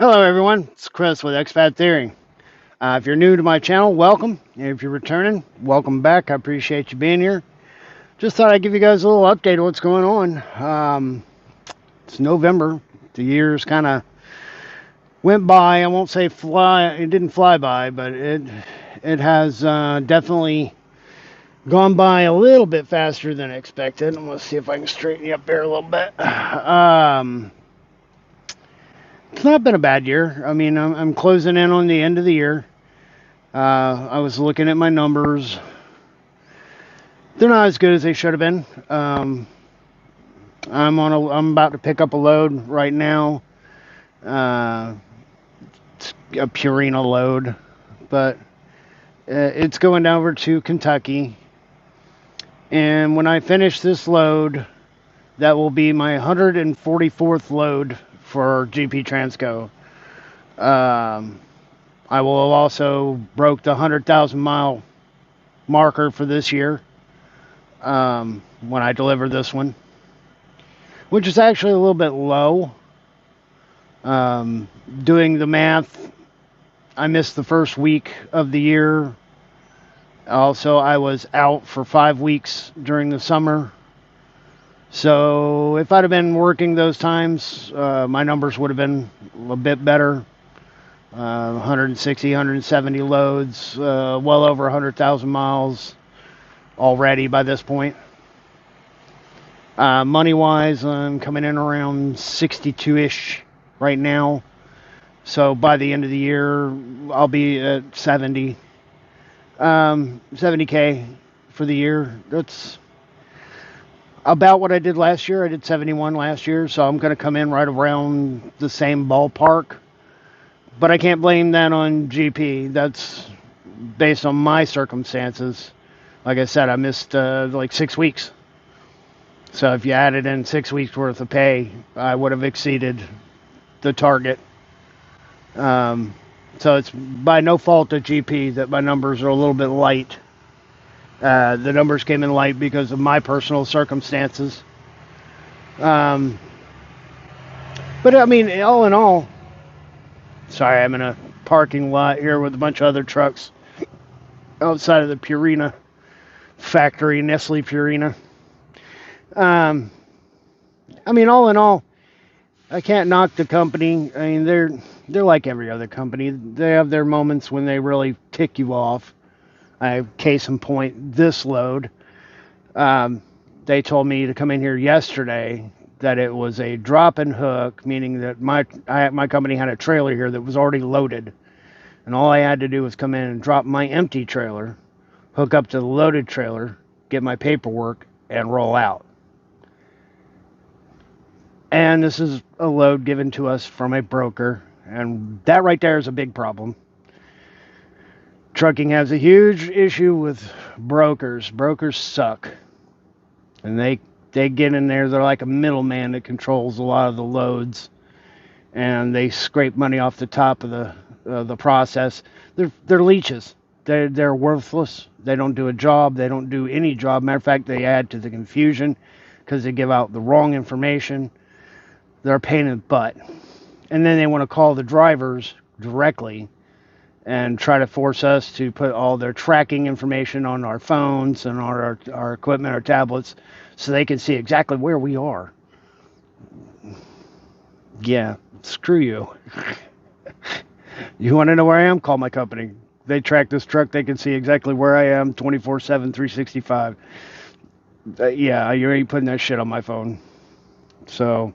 Hello, everyone. It's Chris with XFAT Theory. If you're new to my channel, welcome. And if you're returning, welcome back. I appreciate you being here. Just thought I'd give you guys a little update of what's going on. It's November. The year's kind of went by. I won't say fly. It didn't fly by, but it has definitely gone by a little bit faster than expected. I'm going to see if I can straighten you up here a little bit. It's not been a bad year. I mean, I'm closing in on the end of the year. I was looking at my numbers. They're not as good as they should have been. I'm about to pick up a load right now. It's a Purina load, but it's going over to Kentucky. And when I finish this load, that will be my 144th load for GP Transco. I will have also broke the 100,000 mile marker for this year when I deliver this one, which is actually a little bit low. Doing the math, I missed the first week of the year. Also, I was out for 5 weeks during the summer. So if I'd have been working those times, my numbers would have been a bit better. 160, 170 loads, well over 100,000 miles already by this point. Money-wise, I'm coming in around 62-ish right now. So by the end of the year, I'll be at 70. 70K for the year. That's about what I did last year. I did 71 last year, so I'm going to come in right around the same ballpark. But I can't blame that on GP. That's based on my circumstances. Like I said, I missed like 6 weeks. So if you added in 6 weeks worth of pay, I would have exceeded the target. So it's by no fault of GP that my numbers are a little bit light. The numbers came in light because of my personal circumstances. But I mean, all in all, sorry, I'm in a parking lot here with a bunch of other trucks outside of the Purina factory, Nestle Purina. I mean, all in all, I can't knock the company. I mean, they're like every other company. They have their moments when they really tick you off. Case in point, this load. They told me to come in here yesterday that it was a drop and hook, meaning that my company had a trailer here that was already loaded. And all I had to do was come in and drop my empty trailer, hook up to the loaded trailer, get my paperwork, and roll out. And this is a load given to us from a broker. And that right there is a big problem. Trucking has a huge issue with brokers. Brokers suck. And they get in there. They're like a middleman that controls a lot of the loads. And they scrape money off the top of the process. They're leeches. They're worthless. They don't do a job. They don't do any job. Matter of fact, they add to the confusion because they give out the wrong information. They're a pain in the butt. And then they want to call the drivers directly and try to force us to put all their tracking information on our phones and our equipment, our tablets, so they can see exactly where we are. Yeah, screw you. You want to know where I am? Call my company. They track this truck. They can see exactly where I am 24/7, 365. Yeah, you ain't putting that shit on my phone. So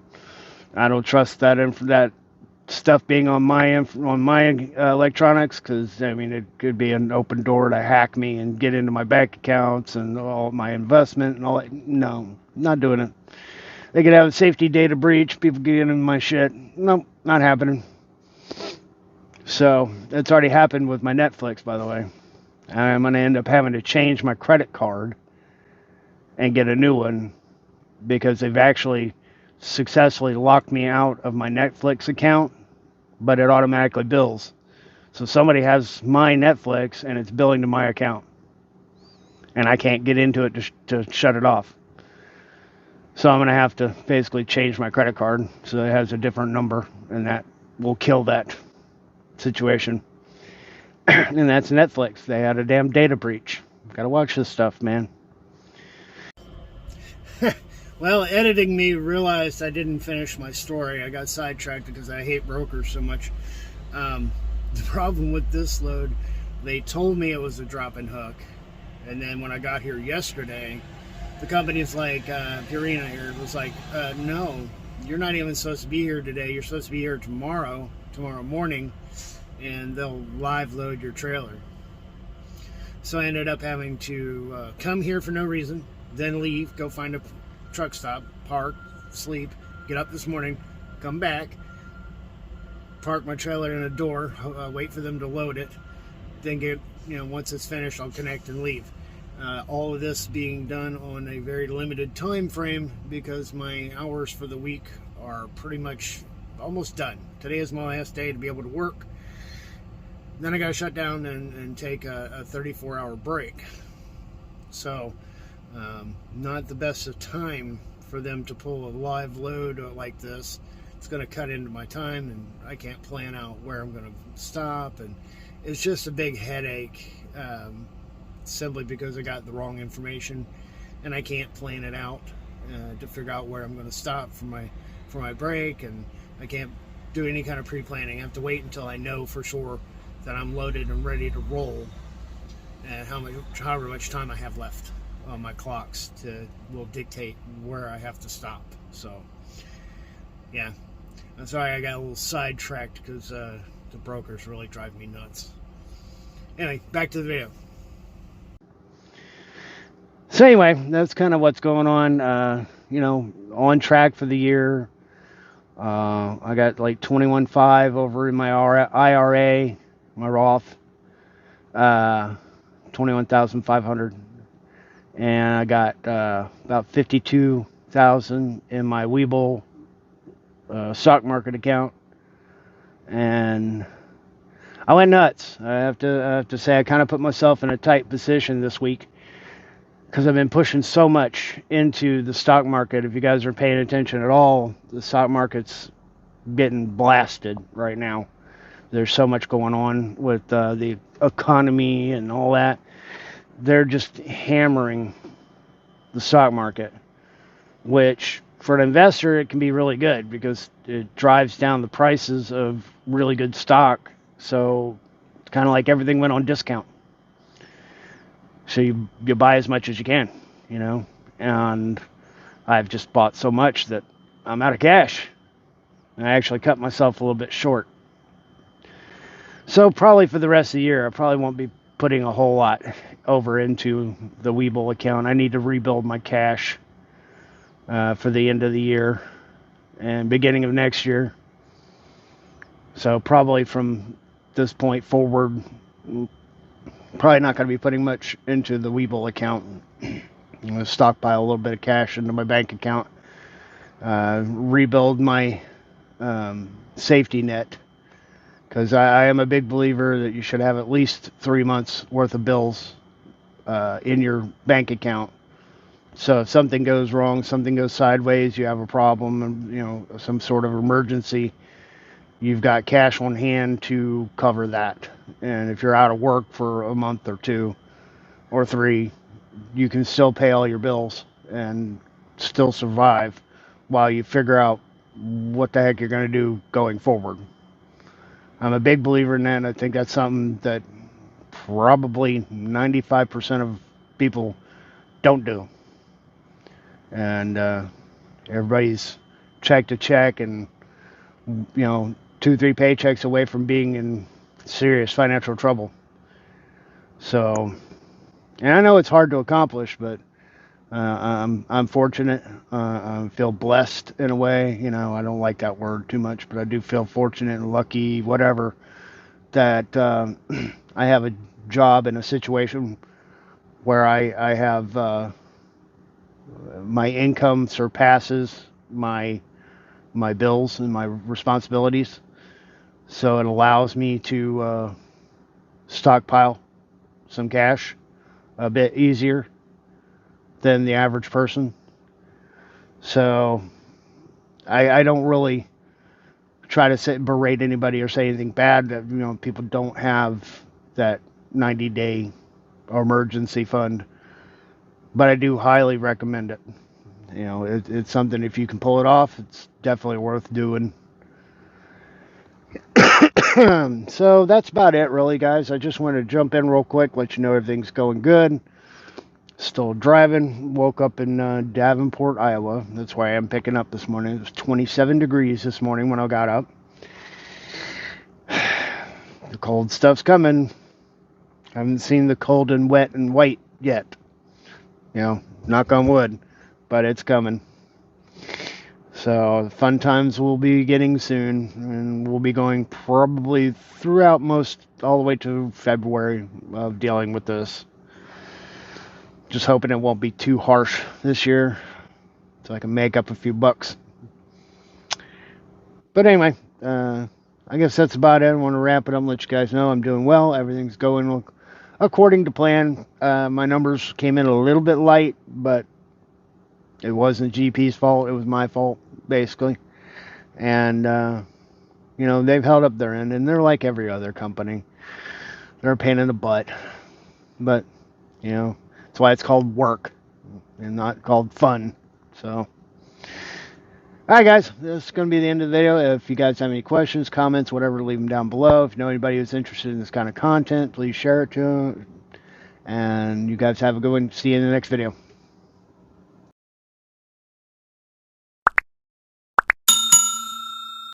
I don't trust that stuff being on my electronics, because I mean, it could be an open door to hack me and get into my bank accounts and all my investment and all that. No, not doing it. They could have a safety data breach. People get into my shit. Nope, not happening. So it's already happened with my Netflix, by the way. I'm going to end up having to change my credit card and get a new one because they've actually successfully locked me out of my Netflix account, but it automatically bills. So somebody has my Netflix and it's billing to my account, and I can't get into it to shut it off. So I'm going to have to basically change my credit card so it has a different number, and will kill that situation. And that's Netflix. They had a damn data breach. Gotta watch this stuff, man. Well, editing me realized I didn't finish my story. I got sidetracked because I hate brokers so much. The problem with this load, they told me it was a drop and hook. And then when I got here yesterday, the company's like, Purina here was like, no, you're not even supposed to be here today. You're supposed to be here tomorrow morning, and they'll live load your trailer. So I ended up having to come here for no reason, then leave, go find a truck stop, park, sleep, get up this morning, come back, park my trailer in a door, wait for them to load it, then get, once it's finished, I'll connect and leave. All of this being done on a very limited time frame because my hours for the week are pretty much almost done. Today is my last day to be able to work. Then I got to shut down and take a 34-hour break. So, not the best of time for them to pull a live load like this. It's going to cut into my time, and I can't plan out where I'm going to stop, and it's just a big headache, simply because I got the wrong information, and I can't plan it out to figure out where I'm going to stop for my break, and I can't do any kind of pre-planning. I have to wait until I know for sure that I'm loaded and ready to roll, and however much time I have left on my clocks will dictate where I have to stop. So, yeah. I'm sorry I got a little sidetracked because the brokers really drive me nuts. Anyway, back to the video. So anyway, that's kind of what's going on. On track for the year. I got like 21.5 over in my IRA, my Roth, 21,500, and I got about 52,000 in my Webull stock market account, and I went nuts. I have to say I kind of put myself in a tight position this week because I've been pushing so much into the stock market. If you guys are paying attention at all, the stock market's getting blasted right now. There's so much going on with the economy and all that. They're just hammering the stock market, which for an investor, it can be really good because it drives down the prices of really good stock. So it's kind of like everything went on discount. So you buy as much as you can, and I've just bought so much that I'm out of cash. And I actually cut myself a little bit short. So probably for the rest of the year, I probably won't be putting a whole lot over into the Webull account. I need to rebuild my cash for the end of the year and beginning of next year. So probably from this point forward, probably not going to be putting much into the Webull account. I'm going to stockpile a little bit of cash into my bank account, rebuild my safety net, because I am a big believer that you should have at least 3 months worth of bills in your bank account. So if something goes wrong, something goes sideways, you have a problem, and some sort of emergency, you've got cash on hand to cover that. And if you're out of work for a month or 2 or 3, you can still pay all your bills and still survive while you figure out what the heck you're going to do going forward. I'm a big believer in that, and I think that's something that probably 95% of people don't do. And everybody's check to check and 2-3 paychecks away from being in serious financial trouble. So, and I know it's hard to accomplish, but I'm fortunate. I feel blessed in a way. I don't like that word too much, but I do feel fortunate and lucky, whatever, that I have a job in a situation where I have my income surpasses my bills and my responsibilities. So it allows me to stockpile some cash a bit easier than the average person. So I don't really try to berate anybody or say anything bad. That people don't have that 90-day emergency fund, but I do highly recommend it. It's something, if you can pull it off, it's definitely worth doing. So that's about it, really, guys. I just wanted to jump in real quick, let you know everything's going good. Still driving. Woke up in Davenport, Iowa. That's why I'm picking up this morning. It was 27 degrees this morning when I got up. The cold stuff's coming. I haven't seen the cold and wet and white yet. Knock on wood. But it's coming. So fun times will be getting soon, and we'll be going probably throughout all the way to February of dealing with this. Just hoping it won't be too harsh this year, so I can make up a few bucks. But anyway, I guess that's about it. I want to wrap it up and let you guys know I'm doing well. Everything's going according to plan. My numbers came in a little bit light, but it wasn't GP's fault. It was my fault, basically. And, they've held up their end, and they're like every other company. They're a pain in the butt. But, that's why it's called work and not called fun. So, alright, guys. This is going to be the end of the video. If you guys have any questions, comments, whatever, leave them down below. If you know anybody who's interested in this kind of content, please share it to them. And you guys have a good one. See you in the next video.